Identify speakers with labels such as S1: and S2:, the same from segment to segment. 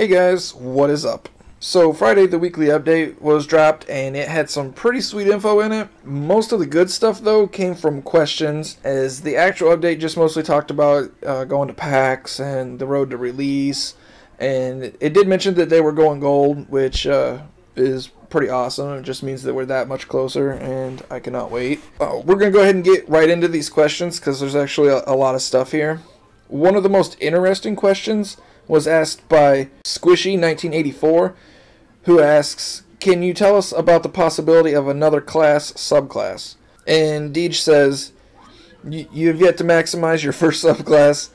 S1: Hey guys, what is up? So Friday the weekly update was dropped and it had some pretty sweet info in it. Most of the good stuff though came from questions, as the actual update just mostly talked about going to PAX and the road to release, and it did mention that they were going gold, which is pretty awesome. It just means that we're that much closer and I cannot wait. We're going to go ahead and get right into these questions because there's actually a lot of stuff here. One of the most interesting questions was asked by Squishy1984, who asks, can you tell us about the possibility of another class subclass? And Deej says, you have yet to maximize your first subclass.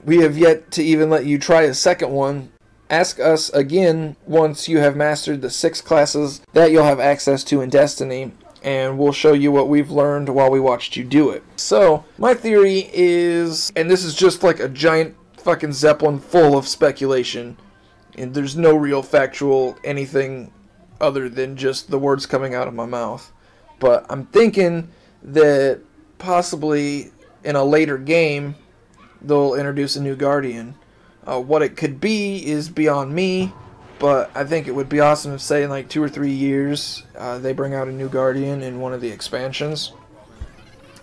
S1: We have yet to even let you try a second one. Ask us again once you have mastered the 6 classes that you'll have access to in Destiny, and we'll show you what we've learned while we watched you do it. So, my theory is, and this is just like a giant fucking zeppelin full of speculation, and there's no real factual anything other than just the words coming out of my mouth, but I'm thinking that possibly in a later game they'll introduce a new Guardian. What it could be is beyond me, but I think it would be awesome if, say, in like 2 or 3 years they bring out a new Guardian in one of the expansions.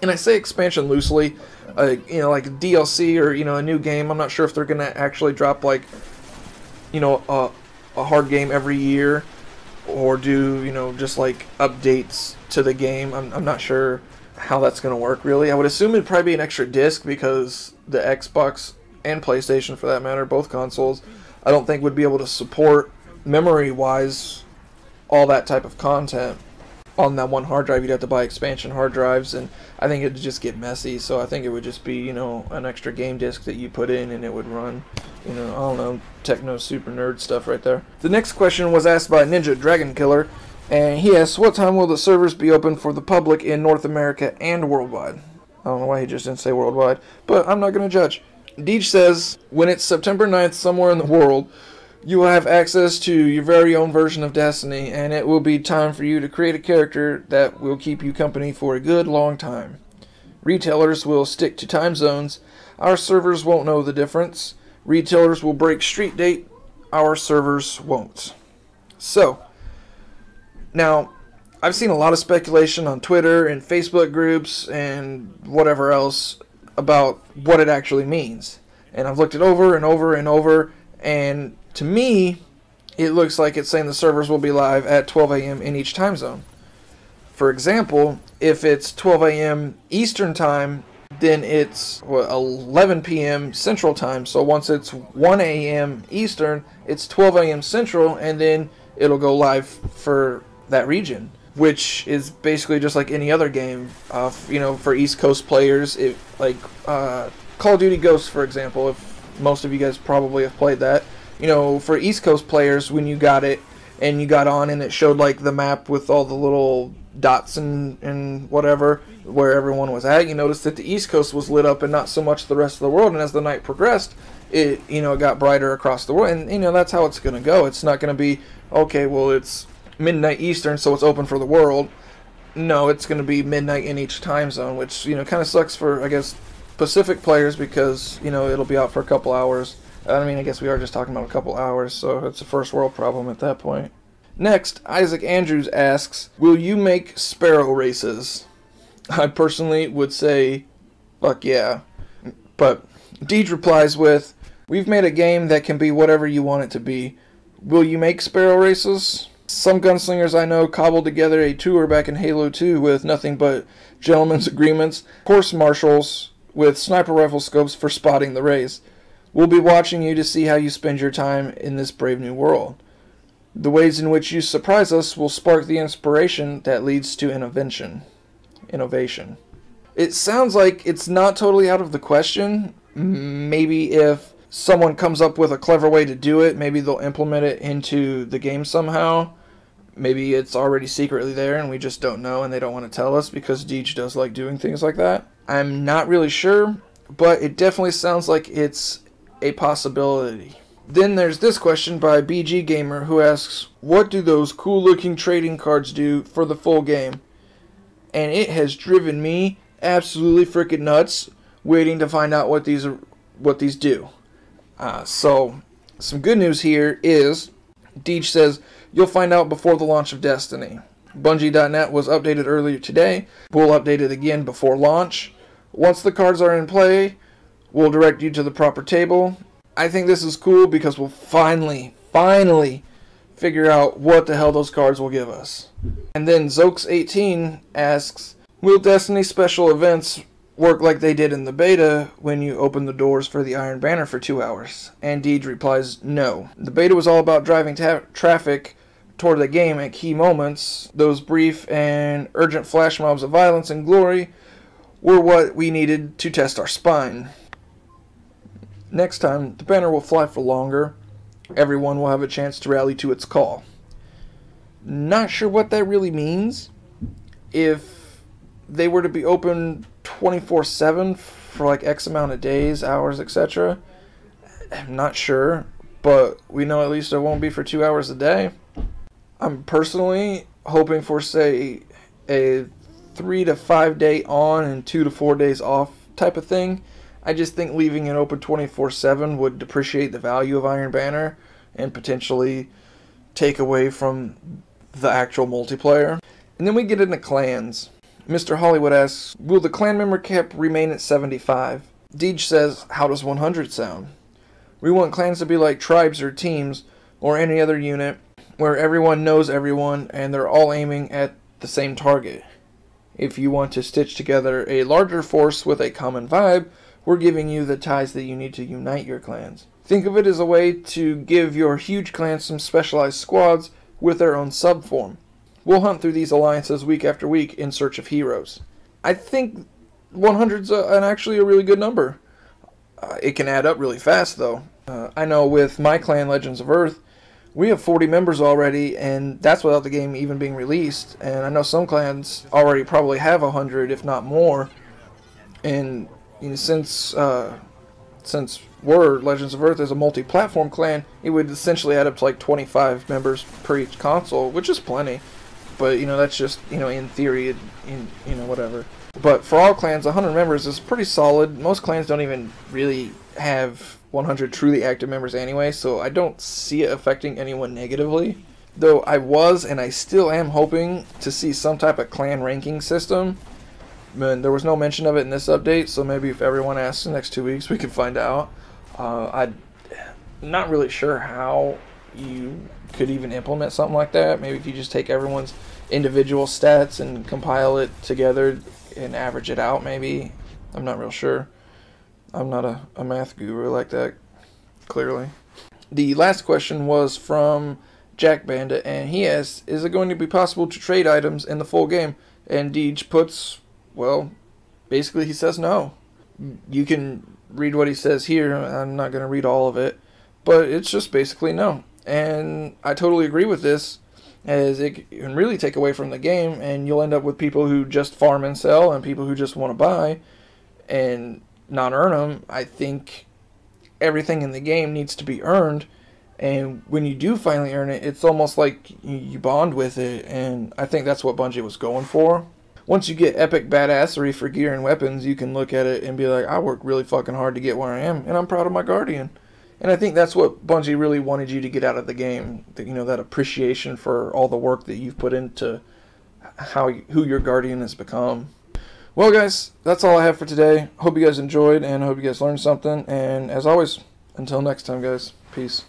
S1: And I say expansion loosely, like a DLC or, a new game. I'm not sure if they're going to actually drop, like, a hard game every year, or do, just like updates to the game. I'm not sure how that's going to work, really. I would assume it'd probably be an extra disc, because the Xbox and PlayStation, for that matter, both consoles, I don't think would be able to support, memory-wise, all that type of content on that one hard drive. You'd have to buy expansion hard drives, and I think it'd just get messy. So I think it would just be, an extra game disc that you put in, and it would run, I don't know, techno super nerd stuff right there. The next question was asked by Ninja Dragon Killer, and he asks, what time will the servers be open for the public in North America and worldwide? I don't know why he just didn't say worldwide, but I'm not going to judge. Deej says, when it's September 9th somewhere in the world, you will have access to your very own version of Destiny, and it will be time for you to create a character that will keep you company for a good long time. Retailers will stick to time zones. Our servers won't know the difference. Retailers will break street date. Our servers won't. So, now, I've seen a lot of speculation on Twitter and Facebook groups and whatever else about what it actually means. And I've looked it over and over and over, and to me, it looks like it's saying the servers will be live at 12 a.m. in each time zone. For example, if it's 12 a.m. Eastern time, then it's 11 p.m. Central time. So once it's 1 a.m. Eastern, it's 12 a.m. Central, and then it'll go live for that region, which is basically just like any other game. For East Coast players, Call of Duty Ghosts, for example, if most of you guys probably have played that. For East Coast players, when you got it and you got on and it showed like the map with all the little dots and whatever where everyone was at, you noticed that the East Coast was lit up and not so much the rest of the world. And as the night progressed, it got brighter across the world, and that's how it's going to go. It's not going to be, okay, well, it's midnight Eastern, so it's open for the world. No, it's going to be midnight in each time zone, which kind of sucks for, I guess, Pacific players, because it'll be out for a couple hours. I guess we are just talking about a couple hours, so it's a first world problem at that point. Next, Isaac Andrews asks, will you make Sparrow races? I personally would say, fuck yeah. But Deej replies with, we've made a game that can be whatever you want it to be. Will you make Sparrow races? Some gunslingers I know cobbled together a tour back in Halo 2 with nothing but gentlemen's agreements, course marshals with sniper rifle scopes for spotting the race. We'll be watching you to see how you spend your time in this brave new world. The ways in which you surprise us will spark the inspiration that leads to innovation. It sounds like it's not totally out of the question. Maybe if someone comes up with a clever way to do it, maybe they'll implement it into the game somehow. Maybe it's already secretly there and we just don't know and they don't want to tell us, because Deej does like doing things like that. I'm not really sure, but it definitely sounds like it's a possibility. Then there's this question by BG Gamer, who asks, what do those cool looking trading cards do for the full game? And it has driven me absolutely freaking nuts waiting to find out what these do. So Some good news here is, Deej says, you'll find out before the launch of Destiny. Bungie.net was updated earlier today. We'll update it again before launch. Once the cards are in play, we'll direct you to the proper table. I think this is cool because we'll finally figure out what the hell those cards will give us. And then Zokes18 asks, will Destiny special events work like they did in the beta when you open the doors for the Iron Banner for 2 hours? And Deej replies, no. The beta was all about driving traffic toward the game at key moments. Those brief and urgent flash mobs of violence and glory were what we needed to test our spine. Next time, the banner will fly for longer. Everyone will have a chance to rally to its call. Not sure what that really means. If they were to be open 24/7 for like X amount of days, hours, etc. I'm not sure, but we know at least it won't be for 2 hours a day. I'm personally hoping for, say, a 3 to 5 day on and 2 to 4 days off type of thing. I just think leaving it open 24/7 would depreciate the value of Iron Banner and potentially take away from the actual multiplayer. And then we get into clans. Mr. Hollywood asks, will the clan member cap remain at 75? Deej says, how does 100 sound? We want clans to be like tribes or teams or any other unit where everyone knows everyone and they're all aiming at the same target. If you want to stitch together a larger force with a common vibe, we're giving you the ties that you need to unite your clans. Think of it as a way to give your huge clan some specialized squads with their own subform. We'll hunt through these alliances week after week in search of heroes. I think 100's actually a really good number. It can add up really fast though. I know with my clan, Legends of Earth, we have 40 members already, and that's without the game even being released. And I know some clans already probably have 100, if not more. And you know, since Legends of Earth is a multi-platform clan, it would essentially add up to like 25 members per each console, which is plenty. But you know, that's just, you know, in theory, whatever. But for all clans, 100 members is pretty solid. Most clans don't even really have 100 truly active members anyway, so I don't see it affecting anyone negatively. Though I was and I still am hoping to see some type of clan ranking system. And there was no mention of it in this update, so maybe if everyone asks in the next 2 weeks, we can find out. I'm not really sure how you could even implement something like that. Maybe if you just take everyone's individual stats and compile it together and average it out, maybe. I'm not real sure. I'm not a math guru like that, clearly. The last question was from Jack Bandit, and he asks, is it going to be possible to trade items in the full game? And Deej puts, well, basically he says no. You can read what he says here. I'm not going to read all of it, but it's just basically no. And I totally agree with this, as it can really take away from the game, and you'll end up with people who just farm and sell and people who just want to buy and not earn them. I think everything in the game needs to be earned, and when you do finally earn it, it's almost like you bond with it, and I think that's what Bungie was going for. Once you get epic badassery for gear and weapons, you can look at it and be like, I worked really fucking hard to get where I am, and I'm proud of my Guardian. And I think that's what Bungie really wanted you to get out of the game, that, you know, that appreciation for all the work that you've put into who your Guardian has become. Well, guys, that's all I have for today. Hope you guys enjoyed, and hope you guys learned something. And as always, until next time, guys, peace.